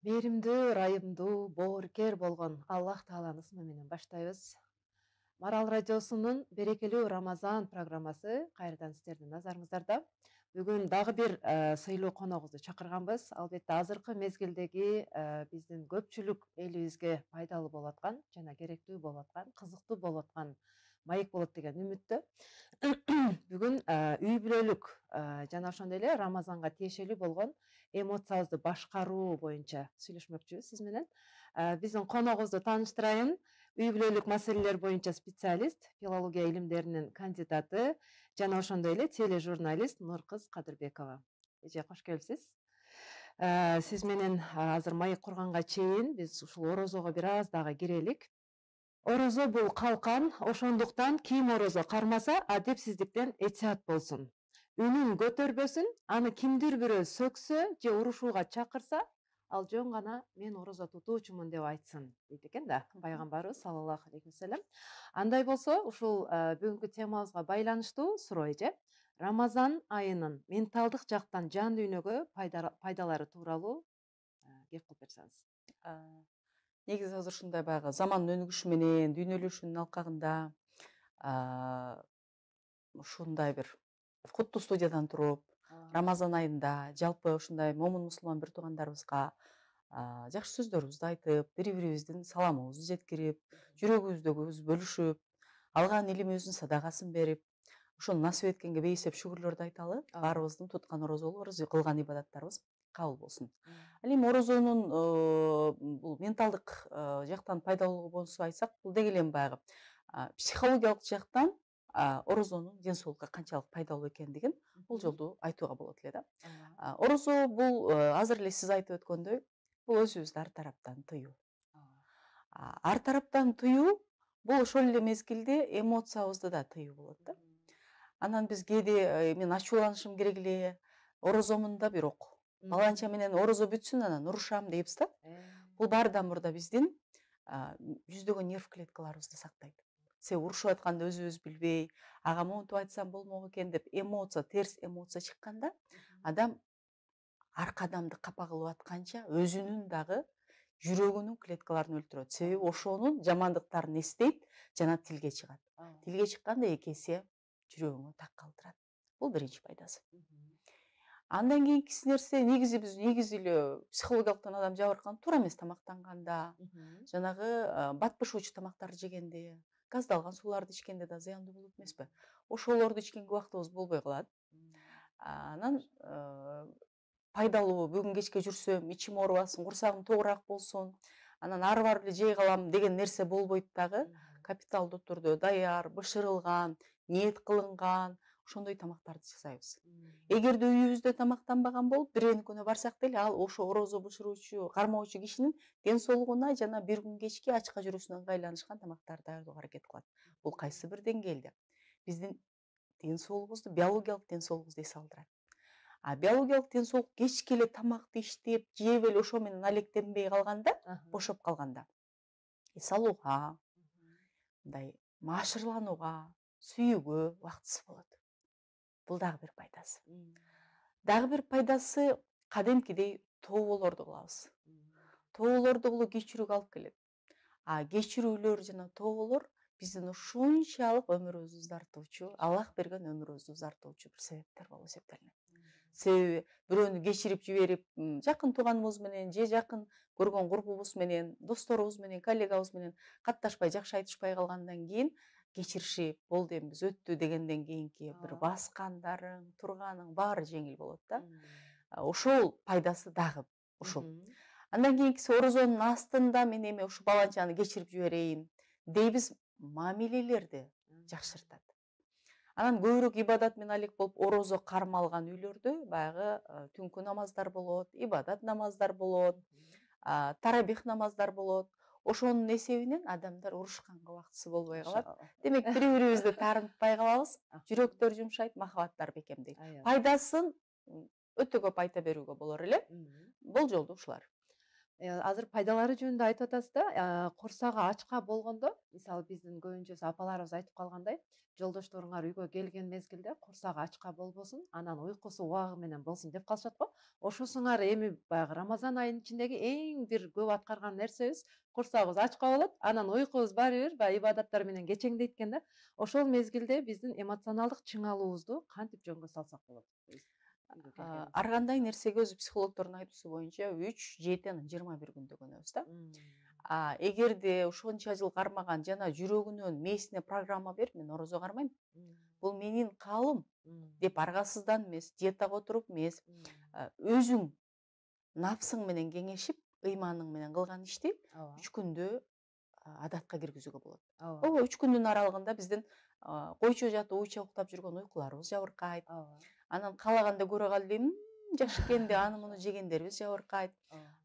Мээримдүү, ырайымдуу, боорукер болгон Аллах Тааланын ысмы менен баштайбыз. Марал радиосунун берекелүү Рамазан программасы кайрадан сиздердин назарыңыздарда. Бүгүн дагы бир сыйлуу коногубузду чакырганбыз. Албетте азыркы мезгилдеги биздин көпчүлүк элибизге пайдалуу болуп аткан жана керектүү болуп аткан, кызыктуу болуп аткан маек болот деген үмүттө. Бүгүн үй бүлөлүк жана ошондой эле Рамазанга тиешелүү болгон эмоциябызды башкаруу боюнча сүйлөшмөкчүбүз сиз менен. Биздин коногубузду тааныштырайын. Үй бүлөлүк маселелер боюнча специалист, филология илимдеринин кандидаты жана ошондой эле тележурналист Нуркыз Кадырбекова. Эже кош келипсиз. Сиз менен азыр маек курганга чейин биз ушул орозого бир аз дагы кирелик. Орозо бул калкан, ошондуктан ким орозо кармаса, адепсиздиктен этият болсун. Үнүн көтөрбөсүн, аны кимдир бирөө сөксө же урушууга чакырса, ал жөн гана мен орозо тутуучумун деп айтсын дейт экен да пайгамбарыбыз саллаллаху алейхи вассалам. Андай болсо, ушул бүгүнкү темабызга байланыштуу суроо эже. Рамазан айынын менталдык жактан жан дүйнөгө пайдалары тууралуу кеп кылып берсеңиз. Негизи азыр ушундай баягы замандын өнүгүшү менен дүйнөлөшүүнүн алкагында ушундай бир куттуу студиядан туруп Рамазан айында жалпы ушундай момун мусулман бир туугандарыбызга жакшы сөздөрүбүздү айтып, бири бирибиздин саламыбызды жеткирип, жүрөгүбүздөгүбүздү бөлүшүп, алган илимибиздин садагасын берип, ошону насип эткенге бейэсеп шүгүрлөрдү айталы. Баарыбыздын туткан орозолорубуз, кылган ибадаттарыбыз кабыл болсун. Ал эми орозонун бул менталдык жактан пайдалуулугу боюнча айтсак, бул деги эле баягы психологиялык жактан орозонун ден соолукка канчалык пайдалуу экендигин бул жолду айтууга болот эле да. Орозо бул азыр эле сиз айтып өткөндөй, бул өзүбүздү ар тараптан тыюу. Ар тараптан тыюу бул ошол эле мезгилде эмоциябызды да тыюу болот да. Анан биз кээде мен ачууланышым керек эле, орозомун да бирок баланча менен орозо бүтсүн анан урушам дейбиз да. Бул баарыдан мурда биздин жүздөгөн нерв клеткаларыбызды сактайт. Себеби урушуп атканда өзүбүз билбей, ага монтип айтсам болмок экен деп эмоция, терс эмоция чыкканда адам аркы адамды капа кылып атканча өзүнүн дагы жүрөгүнүн клеткаларын өлтүрөт. Себеби ошонун жамандыктарын эстейт жана тилге чыгат. Тилге чыкканда эки эсе жүрөгүңө так калтырат. Бул биринчи пайдасы. Андан кийинкиси нерсе, негизи биз эле психологиялыктан адам жабыркаган туура эмес тамактанганда, жанагы бат бышуучу тамактарды жегенде, газдалган сууларды ичкенде да зыяндуу болот эмеспи? Ошолорду ичкенге убактыбыз болбой калат. Анан пайдалуу бүгүн кечке жүрсөм, ичим оорубасын, курсагым тогураак болсун, анан ары барып эле жей калам деген нерсе болбойт дагы. Капиталдуу түрдө даяр, бышырылган, ниет кылынган ошондой тамактарды жасайбыз. Эгерде үйүбүздө тамактанбаган болуп, бирөөнүкүнө барсак деле, ал ошо орозо бышыруучу, кармоочу кишинин ден соолугуна жана бир күн кечки ачка жүрүүсүнө ыңгайланышкан тамактарды даярдоого аракет кылат. Бул кайсы бир деңгээлде биздин ден соолугубузду, биологиялык ден соолугубузду эс алдырат. Биологиялык ден соолук кечке эле тамакты иштеп, жеп эле ошо менен алектенбей калганда, бошоп калганда эс алууга, мындай маашырланууга, сүйүүгө убактысы болот. Бул дагы бир пайдасы. Дагы бир пайдасы кадимкидей тооболорду кылабыз. Тооболорду кылуу кечирүүгө алып келет. Кечирүүлөр жана тооболор биздин ушунчалык өмүрүбүздү узартуучу, Аллах берген өмүрүбүздү узартуучу бир себептер болуп эсептелинет. Себеби бирөөнү кечирип жиберип, жакын тууганыбыз менен же жакын көргөн курбубуз менен, досторубуз менен, коллегабыз менен катташпай, жакшы айтышпай калгандан кийин кечиришип, болду эми биз өттү дегенден кийинки бир баскандарың, турганың баары жеңил болот да. Ошол пайдасы дагы ушул. Андан кийинкиси орозонун астында мен эми ушу баланчаны кечирип жиберейин дейбиз, мамилелерди жакшыртат. Анан көбүрөөк ибадат менен алек болуп, орозо кармалган үйлөрдө баягы түнкү намаздар болот, ибадат намаздар болот, тарабих намаздар болот. Ошонун эсебинен адамдар урушканга убактысы болбой калат. Демек, бири-бирибизди таарынтпай калабыз, жүрөктөр жумшайт, махабаттар бекемдейт. Пайдасын өтө көп айта берүүгө болор эле. Бул жолду ушулар. Азыр пайдалары жөнүндө айтып атасыз да, курсагы ачка болгондо, мисалы биздин көбүнчөсү апаларыбыз айтып калгандай, жолдошторуңар үйгө келген мезгилде курсагы ачка болбосун, анан уйкусу убагы менен болсун деп калышат го. Ошосуңар эми баягы Рамазан айынын ичиндеги эң бир көп аткарган нерсебиз курсагыбыз ачка болот, анан уйкубуз баары бир баягы ибадаттар менен кечеңдейт экен да. Ошол мезгилде биздин эмоционалдык чыңалуубузду кантип жөнгө салсак болот? Үйгө келгенибизде. Ар кандай нерсеге өзү психологдордун айтуусу боюнча 3, 7, анан 21 күндө көнөбүз да. Эгерде ошонча жыл кармаган жана жүрөгүнөн мээсине программа берип мен орозо кармайм, бул менин каалым деп аргасыздан эмес, диетага отуруп эмес, өзүң нафсың менен кеңешип, ыйманың менен кылган ишти 3 күндө адатка киргизүүгө болот. Ооба, 3 күндүн аралыгында биздин койчо жатып уйча уктап жүргөн уйкуларыбыз жабыркайт. Анан каалаганда көрө кал дейм, жакшы экенди, аны муну жегендерибиз жабыркайт.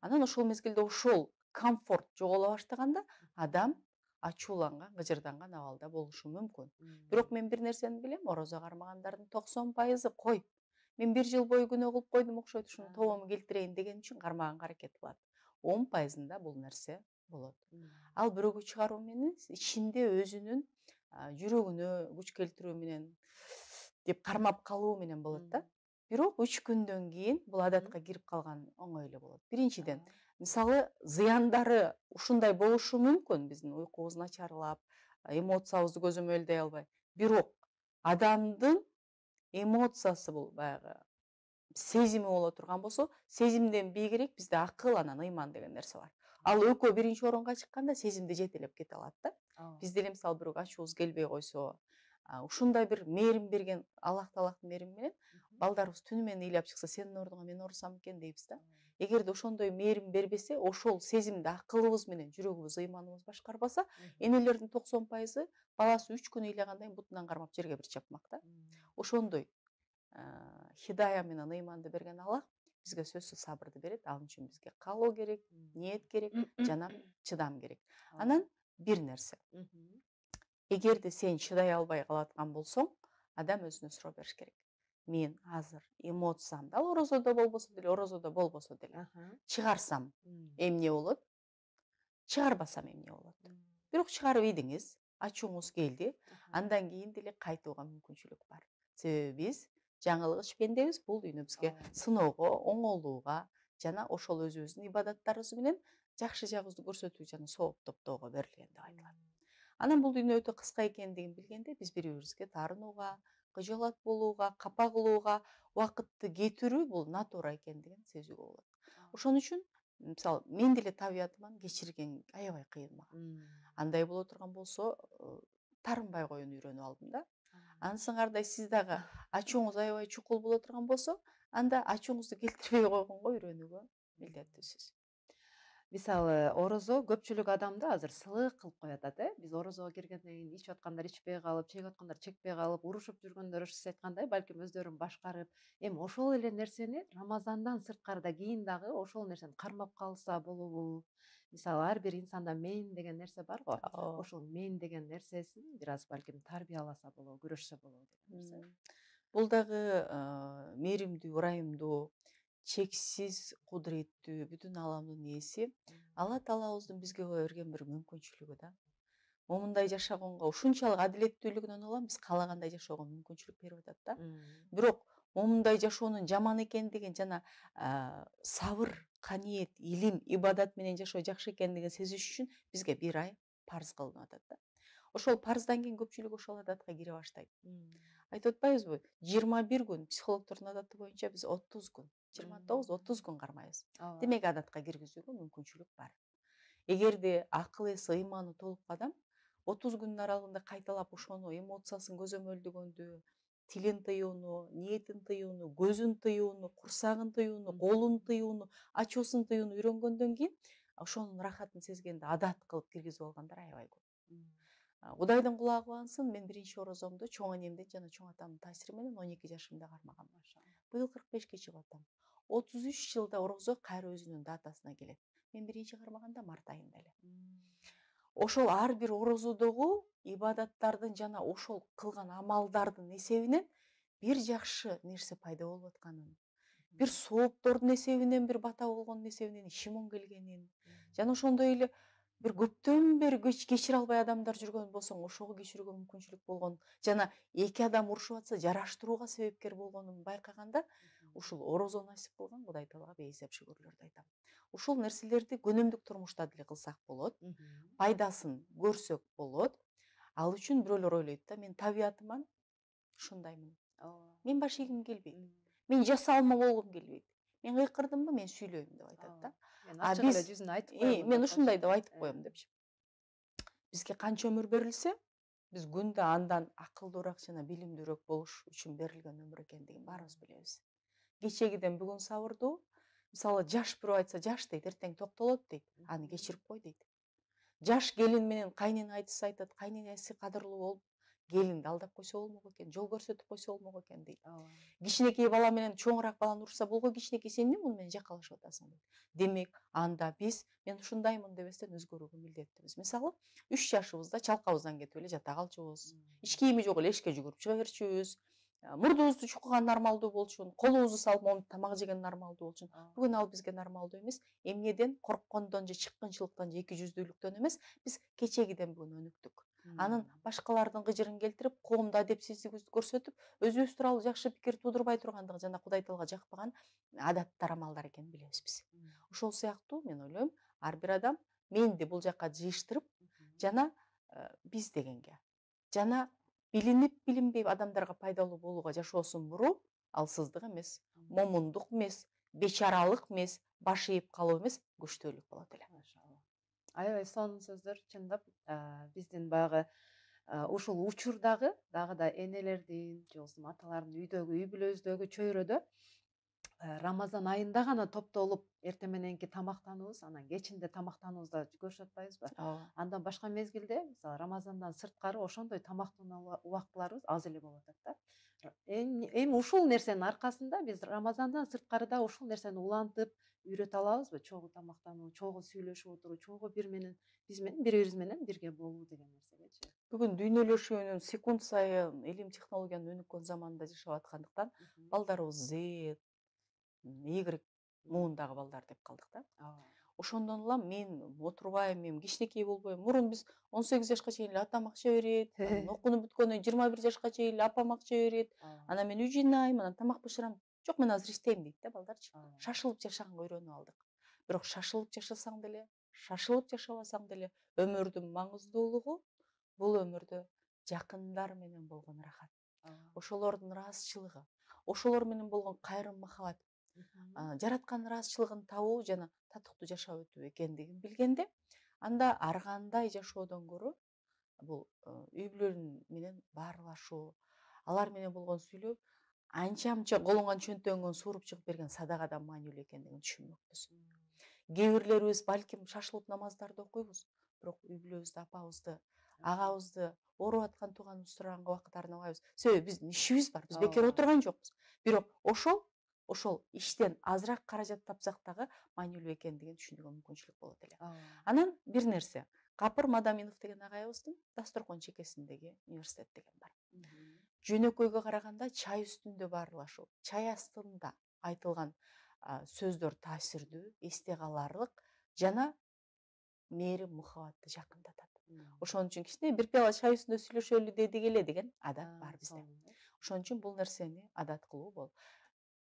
Анан ошол мезгилде ошол комфорт жоголо баштаганда адам ачууланган, гыжырданган абалда болушу мүмкүн. Бирок мен бир нерсени билем, орозо кармагандардын 90% кой. Мен 1 жыл бою күнөө кылып койдум окшойт, ушуну тобомо келтирейин деген үчүн кармаганга аракет кылат. 10%-ында бул нерсе болот. Ал бирөөгө чыгаруу менен ичинде өзүнүн жүрөгүнө күч келтирүү менен деп кармап калуу менен болот да. Бирок 3 күндөн кийин бул адатка кирип калган оңой эле болот. Биринчиден, мисалы зыяндары ушундай болушу мүмкүн, биздин уйкубуз начарлап, эмоциябызды көзөмөлдөй албай. Бирок адамдын эмоциясы бул баягы сезими боло турган болсо, сезимден бийигирээк бизде акыл, анан ыйман деген нерсе бар. Ал экөө биринчи орунга чыкканда сезимди жетелеп кете алат да. Бизде эле мисалы бирөөгө ачуубуз келбей койсо, ушундай бир мээрим берген Аллах Таалахтын мээрими менен балдарыбыз түнү менен ыйлап чыкса, сенин ордуңа мен орусам экен дейбиз да. Эгерде ошондой мээрим бербесе, ошол сезимди акылыбыз менен жүрөгүбүз, ыйманыбыз башкарбаса, энелердин 90% баласы 3 күн ыйлагандан кийин бутунан кармап жерге бир чапмак да. Ошондой хидая менен ыйманды берген Аллах бизге сөзсүз сабырды берет. Ал үчүн бизге каалоо керек, ниет керек, жана чыдам керек. Анан бир нерсе. Эгерде сен чыдай албай калаткан болсоң, адам өзүнө суроо бериш керек. Мен азыр эмоциямды, ал орозодо болбосо деле, чыгарсам эмне болот? Чыгарбасам эмне болот? Бирок чыгарып ийдиңиз, ачууңуз келди, андан кийин деле кайтууга мүмкүнчүлүк бар. Себеби биз жаңылгыч пендебиз, бул дүйнө бизге сыноого, оңолууга жана ошол өзүбүздүн ибадаттарыбыз менен жакшы жагыбызды көрсөтүү жана сооп топтоого берилген деп айтылат. Анан бул дүйнө өтө кыска экендигин билгенде биз бири-бирибизге таарынууга, кыжаалат болууга, капа кылууга, убакытты кетирүү бул натура экендигин сезүүгө болот. Ошон үчүн мисалы мен деле табиятыман кечирген аябай кыйын мага. Андай боло турган болсо, тарынбай коюуну үйрөнүп алдым да. Ансыңардай сиз дагы ачууңуз аябай чукул боло турган болсо, анда ачууңузду келтирбей койгонго үйрөнүүгө милдеттүүсүз. Мисалы орозо көпчүлүк адамды азыр сылык кылып коюп атат, Биз орозого киргенден кийин ичип аткандар ичпей калып, чегип аткандар чекпей калып, урушуп жүргөндөр сиз айткандай балким өздөрүн башкарып, эми ошол эле нерсени Рамазандан сырткарыда кийин дагы ошол нерсени кармап калса болобу? Мисалы ар бир инсанда мен деген нерсе бар го. Ошол мен деген нерсесин бир аз балким тарбияласа болобу, күрөшсө болобу деген нерсе. Бул дагы мээримдүү, ырайымдуу, чексиз кудуреттүү, бүтүн ааламдын ээси Алла Таалабыздын бизге кое берген бир мүмкүнчүлүгү да. Момундай жашагонго ушунчалык адилеттүүлүгүнөн улам биз каалагандай жашоого мүмкүнчүлүк берип атат да. Бирок момундай жашоонун жаман экендигин жана сабыр, каниет, илим, ибадат менен жашоо жакшы экендигин сезиш үчүн бизге 1 ай парз кылынып атат да. Ошол парздан кийин көпчүлүк ошол адатка кире баштайт. Айтып атпайбызбы? 21 күн психологдордун адаты боюнча биз 30 күн, 29-30 күн кармайбыз. Демек адатка киргизүүгө мүмкүнчүлүк бар. Эгерде акыл эси, ыйманы толук адам 30 күндүн аралыгында кайталап ошону эмоциясын көзөмөлдөгөндү, тилин тыюуну, ниетин тыюуну, көзүн тыюуну, курсагын тыюуну, колун тыюуну, ачуусун тыюуну үйрөнгөндөн кийин ошонун рахатын сезгенде адат кылып киргизип алгандар аябай көп. Кудайдын кулагы кубансын, мен биринчи орозомду чоң энемдин жана чоң атамдын таасири менен 12 жашымда кармагам. Быйыл 45-ке чыгып атам. 33 жылда орозо кайра өзүнүн датасына келет. Мен биринчи кармаганда март айында эле. Ошол ар бир орозодогу ибадаттардын жана ошол кылган амалдардын эсебинен бир жакшы нерсе пайда болуп атканын, бир сооптордун эсебинен, бир бата болгондун эсебинен ишим оң келгенин жана ошондой эле бир көптөн бери кечире албай адамдар жүргөн болсоң ошого кечирүүгө мүмкүнчүлүк болгон жана эки адам урушуп атса жараштырууга себепкер болгонун байкаганда ушул орозо насип кылган Кудай Таалага бейэсеп шүгүрлөрдү айтам. Ушул нерселерди күнүмдүк турмушта деле кылсак болот, пайдасын көрсөк болот. Ал үчүн бирөөлөр ойлойт да, мен табиятыман ушундаймын. Мен баш ийгим келбейт. Мен жасалма болгум келбейт. Мен кыйкырдымбы, мен сүйлөйм деп айтат да. Мен ачык эле жүзүнө айтып коем. Мен ушундай деп айтып коем депчи. Бизге канча өмүр берилсе, биз күндө андан акылдуураак жана билимдүүрөөк болуш үчүн берилген өмүр экендигин баарыбыз билебиз. Кечегиден бүгүн сабырдуу. Мисалы жаш бирөө айтса, жаш дейт, эртең токтолот дейт. Аны кечирип кой дейт. Жаш келин менен кайненайчысы айтат, кайненайчысы кадырлуу болуп, келинди алдап койсо болмок экен, жол көрсөтүп койсо болмок экен дейт. Кичинекей бала менен чоңураак баланы урушса, болгой кичинекей сен эмне муну менен жакалашып атасың дейт. Демек, анда биз мен ушундаймын дебестен өзгөрүүгө милдеттүүбүз. Мисалы, 3 жашыбызда чалкабыздан кетип эле жата калчубуз. Ич кийими жок эле эшикке жүгүрүп чыга берчүбүз. Мурдубузду чукуган нормалдуу болчун, колубузду салып момунтип тамак жеген нормалдуу болчун. Бүгүн ал бизге нормалдуу эмес. Эмнеден? Корккондон же чыккынчылыктан же эки жүздүүлүктөн эмес, биз кечегиден бүгүн өнүктүк. Анын башкалардын кыжырын келтирип, коомдо адепсиздик көрсөтүп, өзүбүз тууралуу жакшы пикир туудурбай тургандыгы жана Кудай Таалага жакпаган адаттар, амалдар экенин билебиз биз. Ошол сыяктуу мен ойлойм, ар бир адам менди бул жакка жыйыштырып, жана биз дегенге, жана билинип билинбей адамдарга пайдалуу болууга жашоосун буруу алсыздык эмес, момундук эмес, бечаралык эмес, баш ийип калуу эмес, күчтүүлүк болот эле. Аябай сонун сөздөр, чындап биздин баягы ушул учурдагы дагы да энелердин же болбосо аталардын үйдөгү, үй бүлөбүздөгү чөйрөдө Рамазан айында гана топтолуп эртең мененки тамактануубуз, анан кечинде тамактануубузда көрүшүп атпайбызбы? Андан башка мезгилде, мисалы Рамазандан сырткары ошондой тамактануу убактыларыбыз аз эле болуп атат да. Эми ушул нерсенин аркасында биз Рамазандан сырткары да ушул нерсени улантып үйрөтө алабызбы? Чогуу тамактануу, чогуу сүйлөшүп отуруу, чогуу биз менен бири-бирибиз менен бирге болуу деген нерсегечи. Бүгүн дүйнөлөшүүнүн секунд сайын илим технологиянын өнүккөн заманында жашап аткандыктан балдарыбыз Z, Y муундагы балдар деп калдык да. Ошондон улам мен отурбайм, мен кичинекей болбойм. Мурун биз 18 жашка чейин эле атам акча берет, анан окунуп бүткөндөн 21 жашка чейин эле апам акча берет, анан мен үй жыйнайм, анан тамак бышырам. Жок, мен азыр иштейм дейт да балдарчы. Шашылып жашаганга үйрөнүп алдык. Бирок шашылып жашасаң деле, шашылып жашабасаң деле өмүрдүн маңыздуулугу бул өмүрдө жакындар менен болгон рахат. Ошолордун ыраазычылыгы, ошолор менен болгон кайрым махабат, жараткан ыраазычылыгын табуу жана татыктуу жашап өтүү экендигин билгенде, анда ар кандай жашоодон көрө бул үй бүлө менен баарлашуу, алар менен болгон сүйлөө анча-мынча колуңан чөнтөгүңөн сууруп чыгып берген садагадан маанилүү экендигин түшүнмөкпүз. Кээ бирлерибиз балким шашылып намаздарды окуйбуз, бирок үй бүлөбүздө апабызды, агабызды, ооруп аткан тууганыбызды сураганга убакыт арнабайбыз. Себеби биздин ишибиз бар, биз бекер отурган жокпуз. Бирок ошол иштен азыраак каражат тапсак дагы маанилүү экендигин түшүнүүгө мүмкүнчүлүк болот эле. Анан бир нерсе, Капыр Мадаминов деген агайыбыздын Дасторкон чекесиндеги университет деген бар. Жөнөкөйгө караганда чай үстүндө баарлашуу, чай астында айтылган сөздөр таасирдүү, эсте каларлык жана мээрим мухабатты жакындатат. Ошон үчүн кичине бир пияла чай үстүндө сүйлөшөлү дедик эле деген адат бар бизде. Ошон үчүн бул нерсени адат кылуу болот.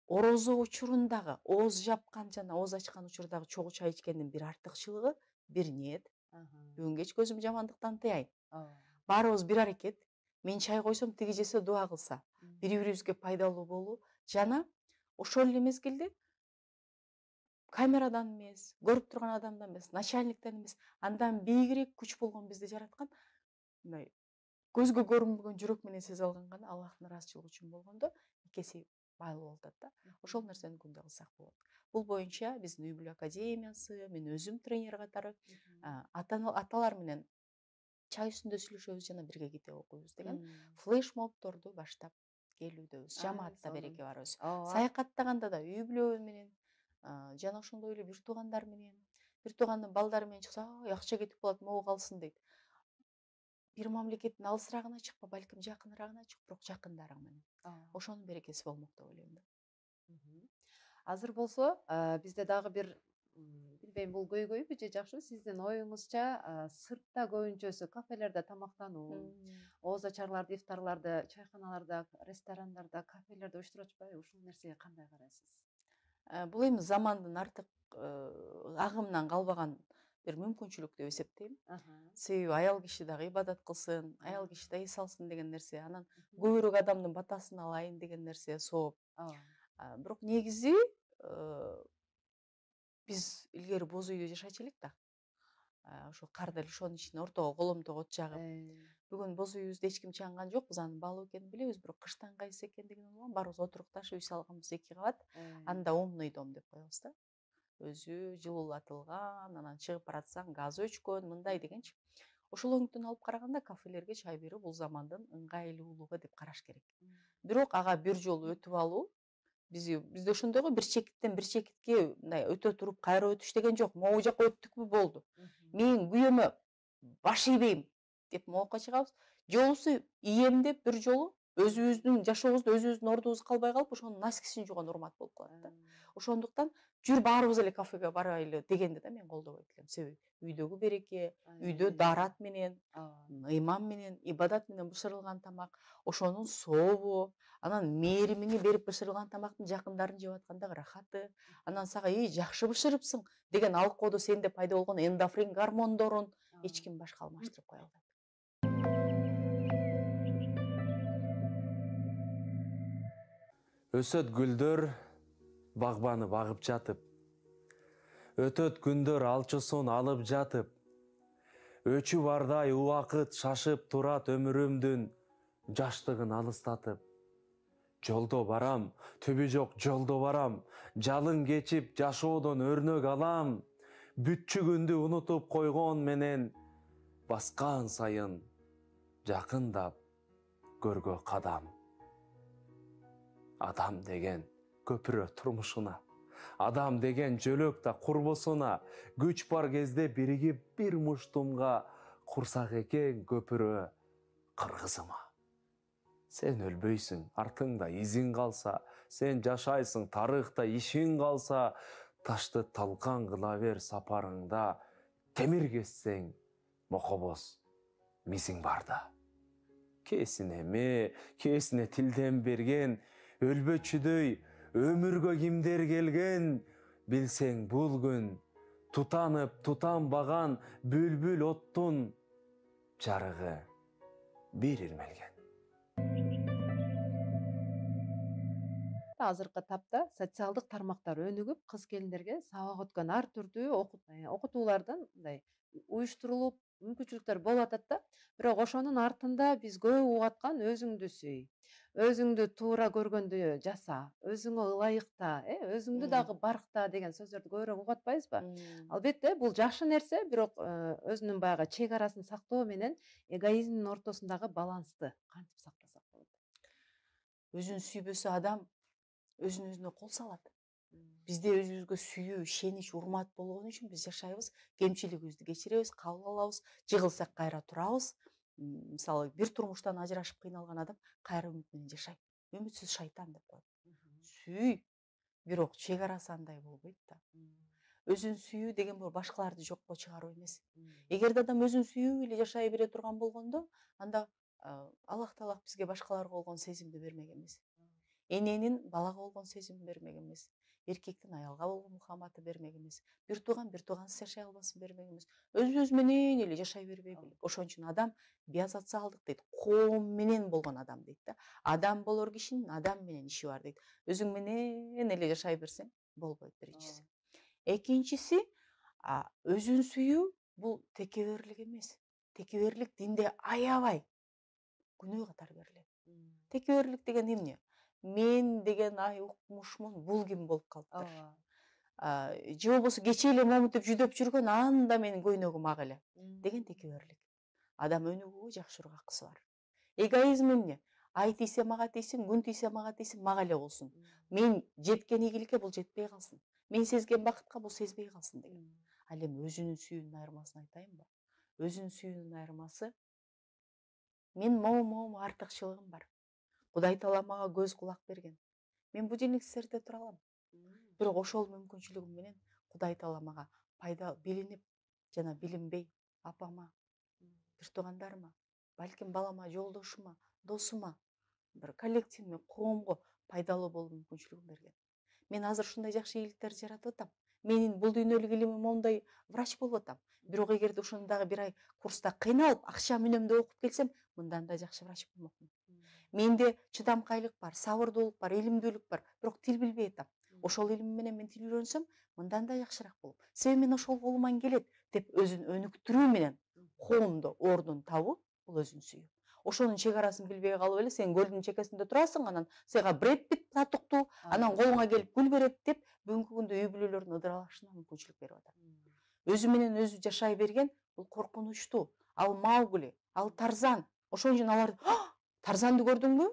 Орозо учурундагы ооз жапкан жана ооз ачкан учурдагы чогуу чай ичкендин бир артыкчылыгы, бир ниет. Бүгүн кеч көзүм жамандыктан тыяйын. Баарыбыз бир аракет. Мен чай койсом, тиги жесе дуа кылса, бири-бирибизге пайдалуу болуу жана ошол эле мезгилде камерадан эмес, көрүп турган адамдан эмес, начальниктен эмес, андан бийигирээк күч болгон бизди жараткан, мындай көзгө көрүнбөгөн жүрөк менен сезе алган гана Аллахтын ыраазычылыгы үчүн болгондо эки эсе байлуу болуп атат да. Ошол нерсени күндө кылсак болот. Бул боюнча биздин үй бүлө академиясы, мен өзүм тренер катары аталар менен чай үстүндө сүйлөшөбүз жана бирге китеп окуйбуз деген флешмобдорду баштап келүүдөбүз. Жамаатта береке барыбыз. Саякаттаганда да үй бүлө менен жана ошондой эле бир туугандар менен, бир туугандын балдары менен чыкса, акча кетип калат, могу калсын дейт. Бир мамлекеттин алысыраагына чыкпа, балким жакыныраагына чык, бирок жакындарың менен. Ошонун берекеси болмок деп ойлойм да. Азыр болсо бизде дагы бир билбейм бул көйгөйбү же жакшыбы сиздин оюңузча сыртта көбүнчөсү кафелерде тамактануу, ооз ачарларды, ифтарларды чайканаларда, ресторандарда, кафелерде уюштуруп атпайбы? Ушул нерсеге кандай карайсыз? Бул эми замандын артык агымынан калбаган бир мүмкүнчүлүк деп эсептейм. Себеби аял киши дагы ибадат кылсын, аял киши да эс алсын деген нерсе, анан көбүрөөк адамдын батасын алайын деген нерсе сооп. Бирок негизи биз илгери боз үйдө жашачу элек да. Ошо кар деле ошонун ичине ортого коломток от жагып. Бүгүн боз үйүбүздө эч ким чаңган жок, биз анын балу экенин билебиз, бирок кыштан кайсы экендигин билбейм. Баарыбыз отурукташып үй салганбыз 2 кабат. Анда умный дом деп коебуз да. Өзү жылуулатылган, анан чыгып баратсаң газ өчкөн, мындай дегенчи. Ошол оңдон алып караганда кафелерге чай берүү бул замандын ыңгайлуулугу деп караш керек. Бирок ага бир жолу өтүп алуу бизде ошондой го бир чекиттен бир чекитке мындай өтө туруп кайра өтүш деген жок. Могу жака өттүкпү болду. Мен күйөөмө баш ийбейм деп могука чыгабыз. Же болбосо ийем деп бир жолу өзүбүздүн жашообузду өзүбүздүн ордубузду калбай калып, ошонун наскисин жууган урмат болуп калат да. Ошондуктан жүр баарыбыз эле кафеге барайлы дегенди да мен колдобойт элем. Себеби үйдөгү береке, үйдө даарат менен, ыйман менен, ибадат менен бышырылган тамак, ошонун сообу, анан мээримини берип бышырылган тамактын жакындарын жеп аткандагы рахаты, анан сага жакшы бышырыпсың деген алкоодо сенде пайда болгон эндорфин гормондорун эч ким башка алмаштырып кое албайт. Өсөт гүлдөр багбаны багып жатып, өтөт күндөр алчысун алып жатып, өчү бардай убакыт шашып турат өмүрүмдүн жаштыгын алыстатып. Жолдо барам, түбү жок жолдо барам, жалын кечип жашоодон өрнөк алам, бүтчү күндү унутуп койгон менен, баскан сайын жакындап көргө кадам. Адам деген көпүрө турмушуна, адам деген жөлөк да курбусуна, күч бар кезде биригип бир муштумга курсак экен көпүрө кыргызыма. Сен өлбөйсүң, артыңда изиң калса, сен жашайсың, тарыхта ишиң калса, ташты талкан кыла бер сапарыңда, темир кессең, мокобоз мизиң барда. Кээсине эме, кээсине тилден берген, өлбөчүдөй өмүргө кимдер келген, билсең бул күн тутанып тутанбаган бүлбүл оттун жарыгы бир ирмелген. Азыркы тапта социалдык тармактар өнүгүп, кыз келиндерге сабак өткөн ар түрдүү окутуулардан мындай уюштурулуп, мүмкүнчүлүктөр болуп атат да. Бирок ошонун артында биз көп угуп аткан өзүңдү сүй, өзүңдү туура көргөндү жаса, өзүңө ылайыкта, өзүңдү дагы баркта деген сөздөрдү көбүрөөк угуп атпайбызбы? Албетте, бул жакшы нерсе, бирок өзүнүн баягы чек арасын сактоо менен эгоизмдин ортосундагы балансты кантип сактасак болот? Өзүн сүйбөсө адам өзүн өзүнө кол салат. Бизде өзүбүзгө сүйүү, ишенич, урмат болгон үчүн биз жашайбыз, кемчилигибизди кечиребиз, кабыл алабыз, жыгылсак кайра турабыз. Мисалы, бир турмуштан ажырашып кыйналган адам кайра үмүт менен жашайт. Үмүтсүз шайтан деп коет. Сүй, бирок чек арасы андай болбойт да. Өзүн сүйүү деген бул башкаларды жокко чыгаруу эмес. Эгерде адам өзүн сүйүп эле жашай бере турган болгондо, анда Аллах Таала бизге башкаларга болгон сезимди бермек эмес. Эненин балага болгон сезимин бермек эмес. Эркектин аялга болгон мухаббаты бермек эмес. Бир туугансыз жашай албасын бермек эмес. Өзүбүз менен эле жашай бербей белек. Ошон үчүн адам биосоциалдык дейт. Коом менен болгон адам дейт да. Адам болор кишинин адам менен иши бар дейт. Өзүң менен эле жашай берсең болбойт биринчиси. Экинчиси, өзүн сүйүү бул текеберлик эмес. Текеберлик динде аябай күнөө катары берилет. Текеберлик деген эмне? Мен деген укмушмун, бул ким болуп калыптыр. Же болбосо кечээ эле момунтип жүдөп жүргөн, анда менин көйнөгүм ак эле деген текеберлик. Адам өнүгүүгө жакшырууга акысы бар. Эгоизм эмне? Ай тийсе мага тийсин, күн тийсе мага тийсин, мага эле болсун. Мен жеткен ийгиликке бул жетпей калсын. Мен сезген бакытка бул сезбей калсын деген. Ал эми өзүнүн сүйүүнүн айырмасын айтайынбы? Өзүнүн сүйүүнүн айырмасы мен моу артыкчылыгым бар. Кудай Таала мага көз кулак берген. Мен будильниксиз эрте тура алам. бирок ошол мүмкүнчүлүгүм менен Кудай таала мага пайда билинип жана билинбей апама, бир туугандарыма, балким балама, жолдошума, досума, бир коллективиме, коомго пайдалуу болуу мүмкүнчүлүгүн берген. Мен азыр ушундай жакшы ийгиликтерди жаратып атам. Менин бул дүйнөлүк илимим мондай врач болуп атам. Бирок эгерде ошондо дагы бир ай курста кыйналып, акча үнөмдөп окуп келсем, мындан да жакшы врач болмокмун. Менде чыдамкайлык бар, сабырдуулук бар, илимдүүлүк бар, бирок тил билбей атам. Ошол илим менен мен тил үйрөнсөм, мындан да жакшыраак болот. Себеби мен ошол колуман келет деп өзүн өнүктүрүү менен коомдо ордун табуу бул өзүн сүйүү. Ошонун чек арасын билбей калып эле сен көлдүн чекесинде турасың, анан сага Брэд Питт татыктуу, анан колуңа келип гүл берет деп бүгүнкү күндө үй бүлөлөрдүн ыдыралышына мүмкүнчүлүк берип атат. Өзү менен өзү жашай берген бул коркунучтуу. Ал Маугли, ал Тарзан. Ошон үчүн алар Тарзанды көрдүңбү?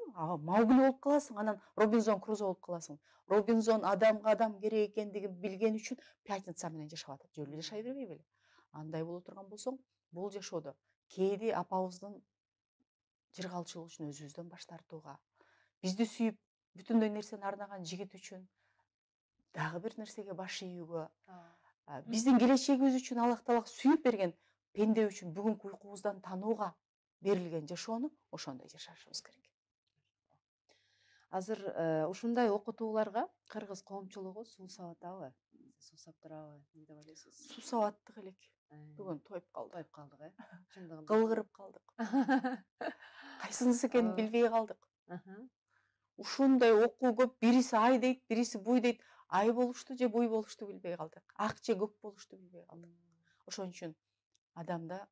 Маугли болуп каласың, анан Робинзон Крузо болуп каласың. Робинзон адамга адам керек экендигин билген үчүн пятница менен жашап атат. Жөн эле жашай бербей беле? Андай боло турган болсоң, бул жашоодо кээде апабыздын жыргалчылыгы үчүн өзүбүздөн баш тартууга, бизди сүйүп бүтүндөй нерсени арнаган жигит үчүн дагы бир нерсеге баш ийүүгө, биздин келечегибиз үчүн Аллах Таала сүйүп берген пенде үчүн бүгүнкү уйкубуздан танууга берилген жашоону ошондой жашашыбыз керек. Азыр ушундай окутууларга кыргыз коомчулугу суусабатабы? Суусап турабы? Эмне деп ойлойсуз? Суусабаттык элек. Бүгүн тоюп калдык. Тоюп калдык, чындыгында. Кылгырып калдык. Кайсынысы экенин билбей калдык. Ушундай окуу көп, бириси ай дейт, бириси буй дейт. Ай болушту же буй болушту билбей калдык. Ак же көк болушту билбей калдык. Ошон үчүн адамда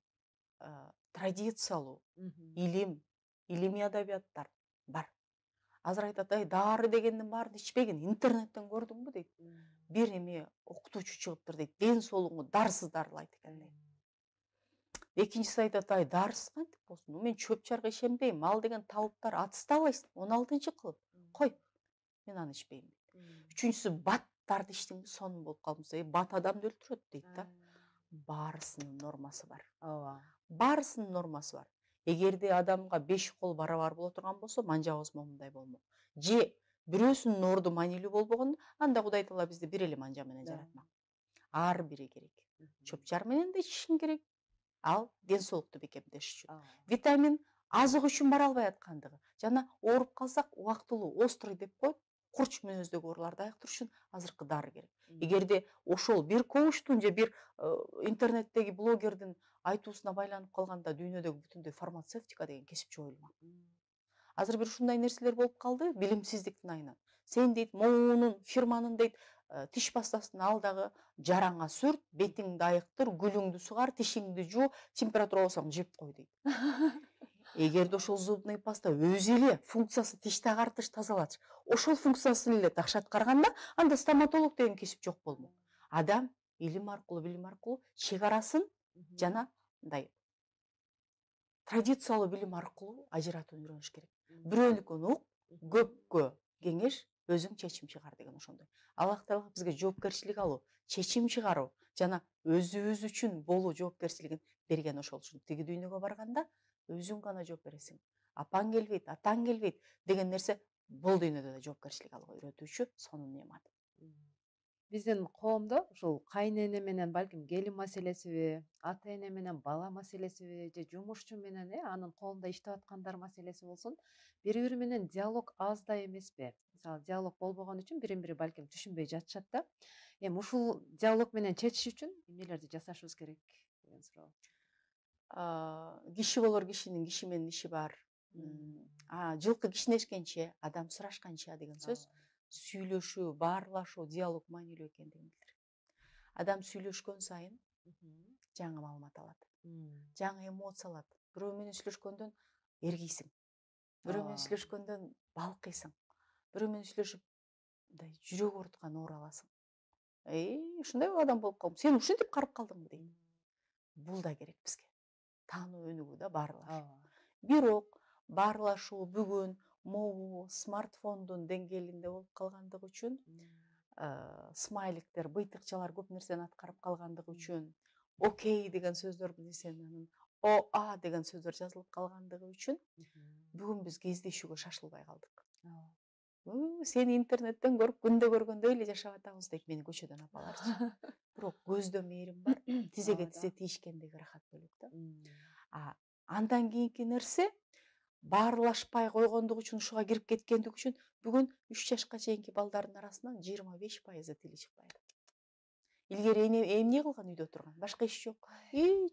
традициялуу илим, илимий адабияттар бар. Азыр айтат, дары дегендин баарын ичпегин, интернеттен көрдүңбү дейт. Бир эме окутуучу чыгыптыр дейт, ден соолугуңду дарсыз дарылайт экен дейт. Экинчиси айтат, дарсыз кантип болсун? Мен чөп чарга ишенбейм. Ал деген табыптар атысты алайсың, 16-кылып. Кой, мен аны ичпейм дейт. Үчүнчүсү бат дарды ичтиңби, сонун болуп калдымсы. Бат адамды өлтүрөт дейт да. Баарысынын нормасы бар. Ооба. Баарысынын нормасы бар. Эгерде адамга 5 кол барабар боло турган болсо, манжа ауыз момундай болмок. Же бирөөсүнүн орду маанилүү болбогондо, анда Кудай Таала бизди бир эле манжа менен жаратмак. Ар бири керек. Чөп-чар менен да ичишиң керек. Ал ден соолукту бекемдеш үчүн. Витамин азык үчүн бара албай аткандыгы. Жана ооруп калсак, убактылуу острый деп коет, курч мүнөздөгү ооруларды айыктыруу үчүн азыркы дары керек. Эгерде ошол бир коучтун же бир интернеттеги блогердин айтуусуна байланып калганда дүйнөдөгү бүтүндөй фармацевтика деген кесип жоюлмак. Азыр бир ушундай нерселер болуп калды, билимсиздиктин айынан. Сен дейт, моунун, фирманын дейт, тиш пастасын ал дагы жараңа сүрт, бетиңди айыктыр, гүлүңдү сугар, тишиңди жуу, температура болсоң жеп кой дейт. Эгерде ошол зубный паста өзү эле функциясы тишти агартыш, тазалатыш, ошол функциясын эле такшы аткарганда, анда стоматолог деген кесип жок болмок. Адам илим аркылуу, билим аркылуу чек арасын жана мындай традициялуу билим аркылуу ажыратууну үйрөнүш керек. Бирөөнүкүн ук, көпкө кеңеш, өзүң чечим чыгар деген ошондой. Аллах Таала бизге жоопкерчилик алуу, чечим чыгаруу жана өзүбүз үчүн болуу жоопкерчилигин берген ошол үчүн. Тиги дүйнөгө барганда өзүң гана жооп бересиң. Апаң келбейт, атаң келбейт деген нерсе бул дүйнөдө да жоопкерчилик алууга үйрөтүүчү сонун неамат. Биздин коомдо ушул кайнене менен балким келин маселесиби, ата эне менен бала маселесиби, же жумушчу менен анын колунда иштеп аткандар маселеси болсун, бири бири менен диалог аз да эмеспи? Мисалы, диалог болбогон үчүн бирин бири балким түшүнбөй жатышат да. Эми ушул диалог менен чечиш үчүн эмнелерди жасашыбыз керек деген суроо. Киши болор кишинин киши менен иши бар. Жылкы кишнешкенче, адам сурашканча деген сөз. Сүйлөшүү, баарлашуу, диалог маанилүү экендигин билдирет. Адам сүйлөшкөн сайын жаңы маалымат алат, жаңы эмоция алат. Бирөө менен сүйлөшкөндөн эргийсиң, бирөө менен сүйлөшкөндөн балкыйсың, бирөө менен сүйлөшүп мындай жүрөгү ооруткан оор аласың. Ушундай адам болуп калдым, сен ушинтип карып калдыңбы дейт. Бул да керек бизге. Таануу өнүгүү да баарлашуу. Бирок баарлашуу бүгүн могу смартфондун деңгээлинде болуп калгандыгы үчүн, смайликтер, быйтыкчалар көп нерсени аткарып калгандыгы үчүн, окей деген сөздөр нерсенин оа деген сөздөр жазылып калгандыгы үчүн бүгүн биз кездешүүгө шашылбай калдык. Сени интернеттен көрүп күндө көргөндөй эле жашап атабыз дейт мени көчөдөн апаларчы. Бирок көздө мээрим бар, тизеге тизе тийишкендеги рахат бөлөк да. Андан кийинки нерсе баарлашпай койгондугу үчүн, ушуга кирип кеткендиги үчүн бүгүн 3 жашка чейинки балдардын арасынан 25% тили чыкпайт. Илгери эмне кылган үйдө отурган? Башка иш жок.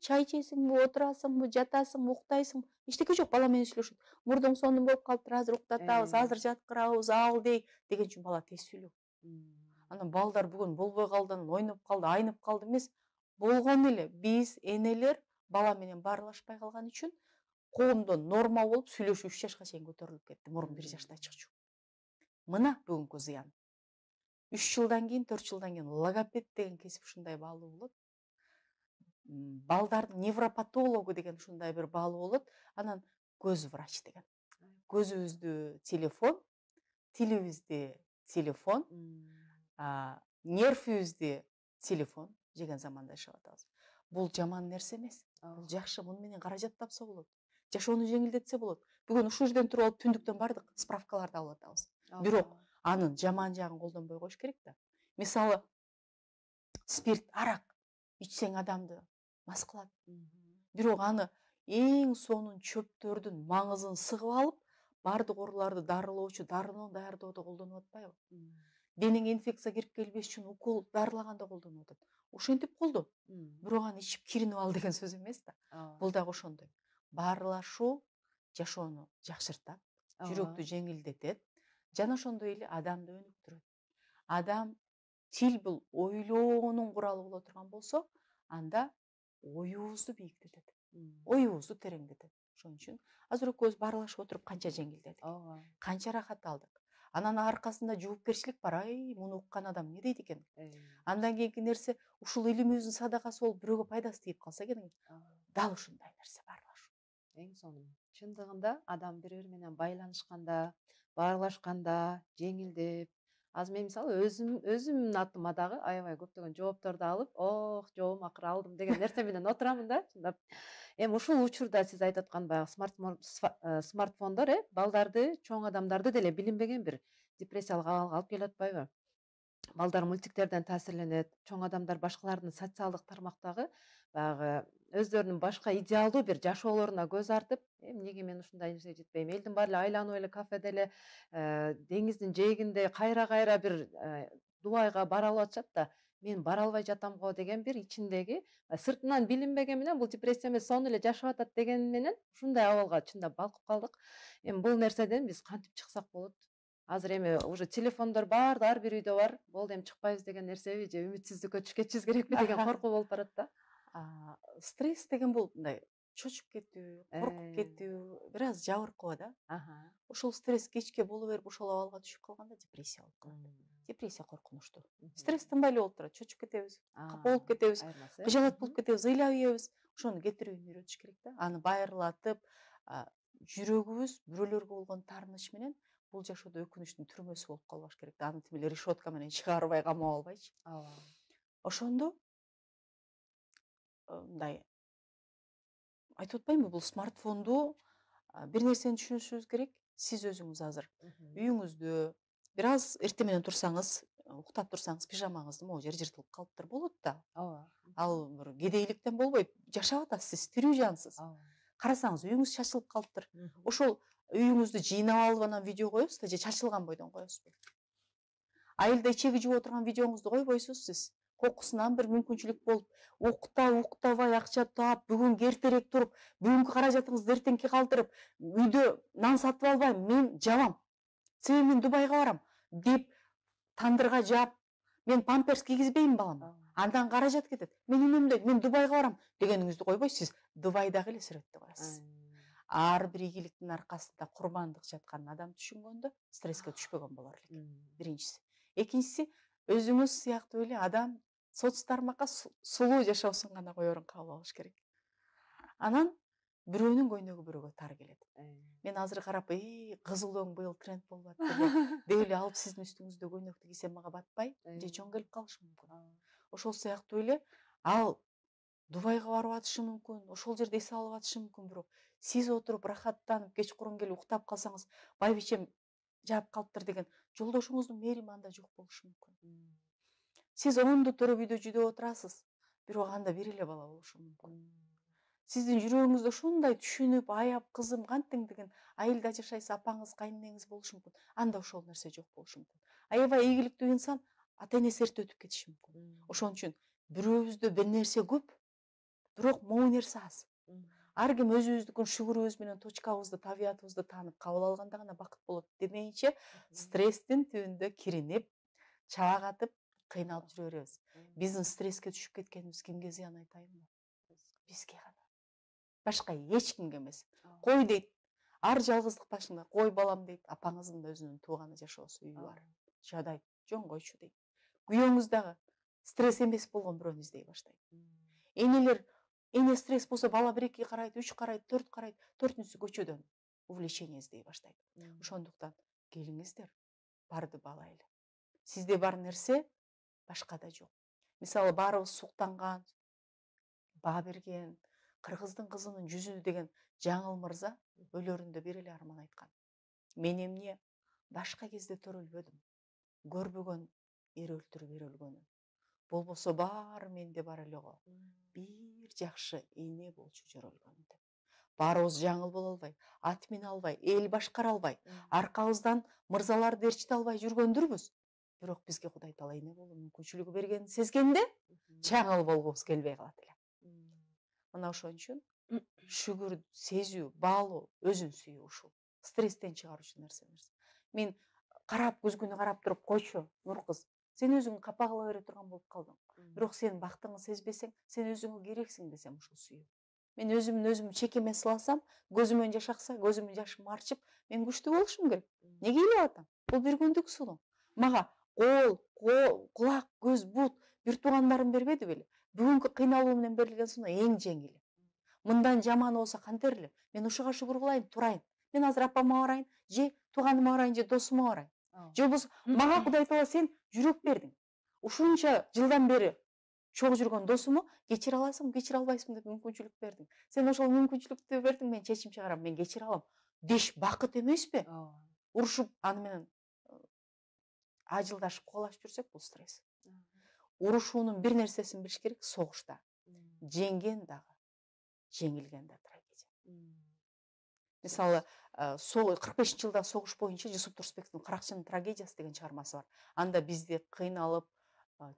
Чай ичесиңби, отурасыңбы, жатасыңбы, уктайсыңбы? Эчтеке жок, бала менен сүйлөшөт. Мурдуң сонун болуп калыптыр, азыр уктатабыз, азыр жаткырабыз, ал дей деген үчүн бала тез сүйлөп. Анан балдар бүгүн болбой калды, ойноп калды, айнып калды эмес. Болгон эле биз энелер бала менен баарлашпай калган үчүн коомдо норма болуп сүйлөшүү 3 жашка чейин көтөрүлүп кетти. Мурун 1 жашта чыкчу. Мына бүгүнкү зыян. 3 жылдан кийин, 4 жылдан кийин логопед деген кесип ушундай баалуу болот. Балдардын невропатологу деген ушундай бир баалуу болот. Анан көз врач деген. Көзүбүздү телефон, тилибизди телефон, нервибизди телефон жеген заманда жашап атабыз. Бул жаман нерсе эмес. Бул жакшы, муну менен каражат тапса болот. Жашоону жеңилдетсе болот. Бүгүн ушул жерден туруп алып түндүктөн бардык справкаларды алып атабыз. Бирок анын жаман жагын колдонбой коюш керек да. Мисалы, спирт, арак ичсең адамды мас кылат. Бирок аны эң сонун чөптөрдүн маңызын сыгып алып, бардык ооруларды дарылоочу дарыны даярдоодо колдонуп атпайбы? Денеңе инфекция кирип келбеш үчүн укол дарылаганда колдонуп атат. Ошентип колдон. Бирок аны ичип киринип ал деген сөз эмес да. Бул дагы ошондой. Баарлашуу жашоону жакшыртат, жүрөктү жеңилдетет, жана ошондой эле адамды өнүктүрөт. Адам тил бул ойлоонун куралы боло турган болсо, анда оюбузду бийиктетет, оюбузду тереңдетет. Ошон үчүн азыр экөөбүз баарлашып отуруп канча жеңилдедик, канча рахат алдык. Анан аркасында жоопкерчилик бар. Муну уккан адам эмне дейт экен? Андан кийинки нерсе, ушул илимибиздин садакасы болуп бирөөгө пайдасы тийип калса экен. Дал ушундай нерсе баарлашуу. Эң сонун. Чындыгында адам бири бири менен байланышканда, баарлашканда, жеңилдеп, азыр мен мисалы өзүмдүн атыма дагы аябай көптөгөн жоопторду алып, жообум акыры алдым деген нерсе менен отурамын да, чындап. Эми ушул учурда сиз айтып аткан баягы смартфондор балдарды, чоң адамдарды деле билинбеген бир депрессиялык абалга алып келип атпайбы? Балдар мультиктерден таасирленет, чоң адамдар башкалардын социалдык тармактагы баягы өздөрүнүн башка идеалдуу бир жашоолоруна көз артып, эмнеге мен ушундай нерсеге жетпейм? Элдин баары эле айланып эле кафеде эле, деңиздин жээгинде кайра бир дубайга бара алып атышат да, мен бара албай жатам го деген бир ичиндеги сыртынан билинбеген менен бул депрессия эмес, сонун эле жашап атат деген менен ушундай абалга чындап балкып калдык. Эми бул нерседен биз кантип чыксак болот? Азыр эми уже телефондор баардык ар бир үйдө бар. Болду эми чыкпайбыз деген нерсеби же үмүтсүздүккө түшүп кетишибиз керекпи деген коркуу болуп барат да. Стресс деген бул мындай чочуп кетүү, коркуп кетүү, бир аз жабыркоо да. Ошол стресс кечке боло берип ошол абалга түшүп калганда депрессия болуп калат. Депрессия коркунучтуу. Стресс тынбай эле болуп турат, чочуп кетебиз, капа болуп кетебиз, кыжалат болуп кетебиз, ыйлап ийебиз. Ошону кетирүүнү үйрөтүш керек да. Аны байырлатып, жүрөгүбүз бирөөлөргө болгон тааныш менен бул жашоодо өкүнүчтүн түрмөсү болуп калбаш керек да. Аны тим эле решетка менен чыгарбай камап албайчы. Ошондо мындай айтып атпаймынбы, бул смартфонду бир нерсени түшүнүшүбүз керек. Сиз өзүңүз азыр үйүңүздө бир аз эртең менен турсаңыз, уктап турсаңыз, пижамаңызды могу жер жыртылып калыптыр, болот да. Ал бир кедейликтен болбойт. Жашап атасыз, сиз тирүү жансыз. Карасаңыз үйүңүз чачылып калыптыр. Ошол үйүңүздү жыйнап алып анан видео коесуз да, же чачылган бойдон коесузбу? Айылда ичеги жууп отурган видеоңузду койбойсуз сиз. Кокусунан бир мүмкүнчүлүк болуп, уктабай акча таап, бүгүн кертерек туруп, бүгүнкү каражатыңызды эртеңки калтырып, үйдө нан сатып албайм, мен жабам. Себеби мен Дубайга барам деп тандырга жаап, мен памперс кийгизбейм балама. Андан каражат кетет. Мен үнөмдөйм, мен Дубайга барам дегениңизди койбой, сиз Дубайдагы эле сүрөттү коесуз. Ар бир ийгиликтин аркасында курмандык жатканын адам түшүнгөндө стресске түшпөгөн болор элек. Биринчиси. Экинчиси, өзүңүз сыяктуу эле адам соц тармакка сулуу жашоосун гана коерун кабыл алыш керек. Анан бирөөнүн көйнөгү бирөөгө тар келет. Мен азыр карап, кызыл өң быйыл тренд болуп атты деп эле алып сиздин үстүңүздө көйнөктү кийсем мага батпай, же чоң келип калышы мүмкүн. Ошол сыяктуу эле ал Дубайга барып атышы мүмкүн, ошол жерде эс алып атышы мүмкүн, бирок сиз отуруп рахаттанып кечкурун келип уктап калсаңыз, байбичем жаап калыптыр деген жолдошуңуздун мээрими анда жок болушу мүмкүн. Сиз оңдо төрөп үйдө жүдөп отурасыз, бирок анда бир эле бала болушу мүмкүн. Сиздин жүрөгүңүздө ушундай түшүнүп, аяп, кызым кантиң деген айылда жашайсыз, апаңыз, кайненеңиз болушу мүмкүн. Анда ошол нерсе жок болушу мүмкүн. Аябай ийгиликтүү инсан ата энеси эрте өтүп кетиши мүмкүн. Ошон үчүн бирөөбүздө бир нерсе көп, бирок могу нерсе аз. Ар ким өзүбүздүкүн шүгүрүбүз менен точкабызды, табиятыбызды таанып кабыл алганда гана бакыт болот демейинче, стресстин түбүндө киринип, чабагатып, кыйналып жүрө беребиз. Биздин стресске түшүп кеткенибиз кимге зыян айтайынбы? Бизге гана. Башка эч кимге эмес. Кой дейт, ар жалгыздык башында, кой балам дейт, апаңыздын да өзүнүн тууганы жашоосу, үйү бар. Жадайт, жөн койчу дейт. Күйөөңүз дагы стресс эмес болгон бирөөнү издей баштайт. Энелер, эне стресс болсо бала 1-2 карайт, 3 карайт, 4 карайт, 4-үнсү көчөдөн увлечение издей баштайт. Ошондуктан келиңиздер, барды баалайлы. Сизде бар нерсе башкада жок. Мисалы, баарыбыз суктанган, баа берген, кыргыздын кызынын жүзү деген Жаңыл мырза өлөрүндө бир эле арман айткан. Мен эмне башка кезде төрөлбөдүм. Көрбөгөн эр өлтүрүп эр өлгөнүн. Болбосо баары менде бар эле го. Бир жакшы эне болчу жөрөлгөнүм деп. Баарыбыз жаңыл боло албай, ат мине албай, эл башкара албай, аркабыздан мырзаларды ээрчите албай жүргөндүрбүз. Бирок бизге Кудай таала эне болуу мүмкүнчүлүгү бергенин сезгенде жаңыл болгубуз келбей калат эле. Мына ошон үчүн шүгүр сезүү, баалоо, өзүн сүйүү ушул. Стресстен чыгаручу нерсе. Мен карап, көзгүнү карап туруп, койчу, Нур кыз, сен өзүңү капа кыла бере турган болуп калдың. Бирок сен бактыңы сезбесең, сен өзүңө керексиң десем, ушул сүйүү. Мен өзүмдүн чекеме сыласам, көзүмөн жаш акса, көзүмдүн жашым арчып, мен күчтүү болушум керек. Неге ыйлап атам? Бул бир күндүк сунуу. Мага кол, кулак, көз, бут бир туугандарым бербеди беле? Бүгүнкү кыйналуу менен берилген сунуу эң жеңили. Мындан жаманы болсо кантерле? Мен ушуга шүгүр кылайын, турайын. Мен азыр апама барайын, же тууганыма барайын, же досума барайын. Же болбосо мага Кудай таала сен жүрөк бердиң. Ушунча жылдан бери чогуу жүргөн досуму кечире аласың, кечире албайсың деп мүмкүнчүлүк бердиң. Сен ошол мүмкүнчүлүктү бердиң, мен чечим чыгарам, мен кечире алам. Деш бакыт эмеспи? Урушуп, аны менен ажылдашып, кубалашып жүрсөк, бул стресс. Урушуунун бир нерсесин билиш керек, согушта. Жеңген дагы, жеңилген да трагедия. Мисалы, 45-жылдагы согуш боюнча Жусуп Турсбековдун Каракчынын трагедиясы деген чыгармасы бар. Анда бизди кыйналып,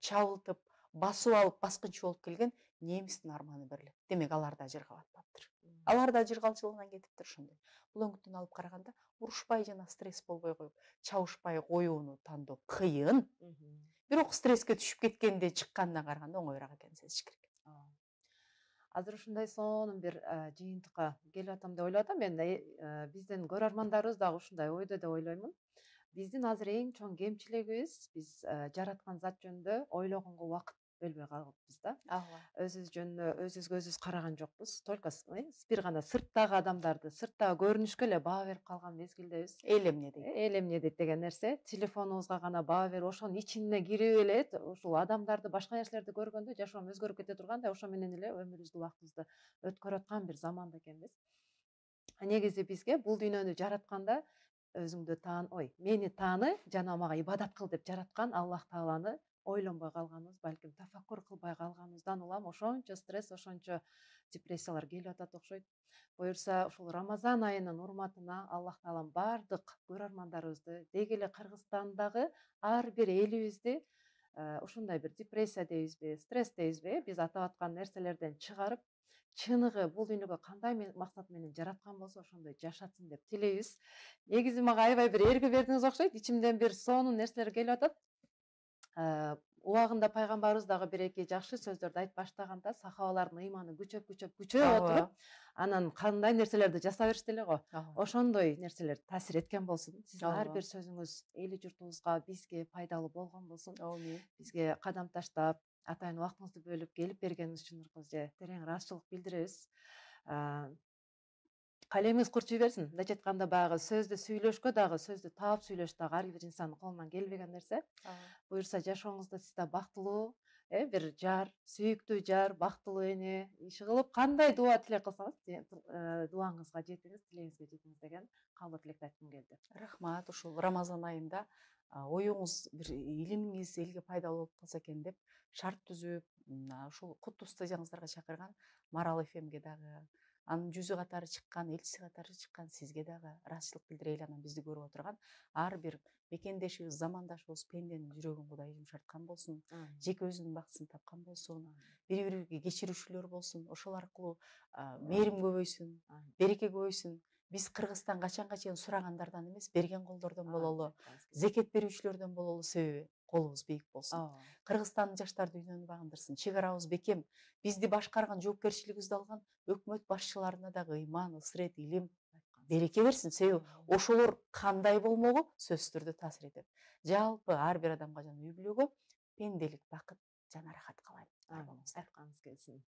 чабылтып, басып алып, баскынчы болуп келген немистин арманы берилет. Демек, алар да ажыргап атпаптыр. Алар да ажыргалчылыгынан кетиптир ошондой. Бул өңүттөн алып караганда, урушпай жана стресс болбой коюп, чабышпай коюуну тандоо кыйын. Бирок стресске түшүп кеткенде чыккандан караганда оңоюраак экенин сезиш керек. Азыр ушундай сонун бир жыйынтыкка келип атам деп ойлоп атам. Мен биздин көрөрмандарыбыз дагы ушундай ойдо деп ойлоймун. Биздин азыр эң чоң кемчилигибиз биз жараткан зат жөнүндө ойлогонго убакыт бөлбөй калыппыз да. Өзүбүз жөнүндө өзүбүзгө өзүбүз караган жокпуз. Только бир гана сырттагы адамдарды, сырттагы көрүнүшкө эле баа берип калган мезгилдебиз. Эл эмне дейт? Эл эмне дейт деген нерсе. Телефонубузга гана баа берип, ошонун ичине кирип эле ушул адамдарды, башка нерселерди көргөндө жашоом өзгөрүп кете тургандай, ошо менен эле өмүрүбүздү, убактыбызды өткөрүп аткан бир заманда экенбиз. Негизи бизге бул дүйнөнү жаратканда өзүңдү мени тааны жана мага ибадат кыл деп жараткан Аллах Тааланы ойлонбой калганыбыз, балким тафаккур кылбай калганыбыздан улам ошончо стресс, ошончо депрессиялар келип атат окшойт. Буюрса, ушул Рамазан айынын урматына Аллах Таалам бардык көрөрмандарыбызды, деги эле Кыргызстандагы ар бир элибизди ушундай бир депрессия дейбизби, стресс дейбизби, биз атап аткан нерселерден чыгарып, чыныгы бул дүйнөгө кандай максат менен жараткан болсо ошондой жашатсын деп тилейбиз. Негизи мага аябай бир эргүү бердиңиз окшойт. Ичимден бир сонун нерселер келип атат. Убагында пайгамбарыбыз дагы бир-эки жакшы сөздөрдү айтып баштаганда, сахабалардын ыйманы күчөп отуруп, анан кандай нерселерди жасап беришти эле го. Ошондой нерселер таасир эткен болсун. Сиздин ар бир сөзүңүз эли журтубузга, бизге пайдалуу болгон болсун. Бизге кадам таштап, атайын убактыңызды бөлүп келип бергениңиз үчүн Нур кыз терең ыраазычылык билдиребиз. Калемиңиз курчуй берсин. Мындайча айтканда, баягы сөздү сүйлөшкө дагы, сөздү таап сүйлөш дагы ар бир инсандын колунан келбеген нерсе. Буюрса, жашооңузда сиз да бактылуу, бир жар, сүйүктүү жар, бактылуу эне иши кылып кандай дуба тилек кылсаңыз дубаңызга жетиңиз, тилегиңизге жетиңиз деген каалоо тилекти айткым келди. Рахмат, ушул Рамазан айында оюңуз бир илимиңиз элге пайдалуу болуп калса экен деп шарт түзүп, ушул куттуу студияңыздарга чакырган Марал ФМге дагы, анын жүзү катары чыккан, элчиси катары чыккан сизге дагы ыраазычылык билдирейли. Анан бизди көрүп отурган ар бир мекендешибиз, замандашыбыз пенденин жүрөгүн Кудай жумшарткан болсун, жеке өзүнүн бактысын тапкан болсун, бири бирибизге кечирүүчүлөр болсун, ошол аркылуу мээрим көбөйсүн, береке көбөйсүн. Биз Кыргызстан качанга чейин сурагандардан эмес, берген колдордон бололу, зекет берүүчүлөрдөн бололу, себеби колубуз бийик болсун. Кыргызстандын жаштары дүйнөнү багындырсын. Чек арабыз бекем. Бизди башкарган, жоопкерчилигибизди алган өкмөт башчыларына дагы ыйман, ысырет, илим, береке берсин. Себеби ошолор кандай болмогу сөзсүз түрдө таасир этет. Жалпы ар бир адамга жана үй бүлөгө пенделик, бакыт жана ырахат каалайм. Айтканыңыз келсин.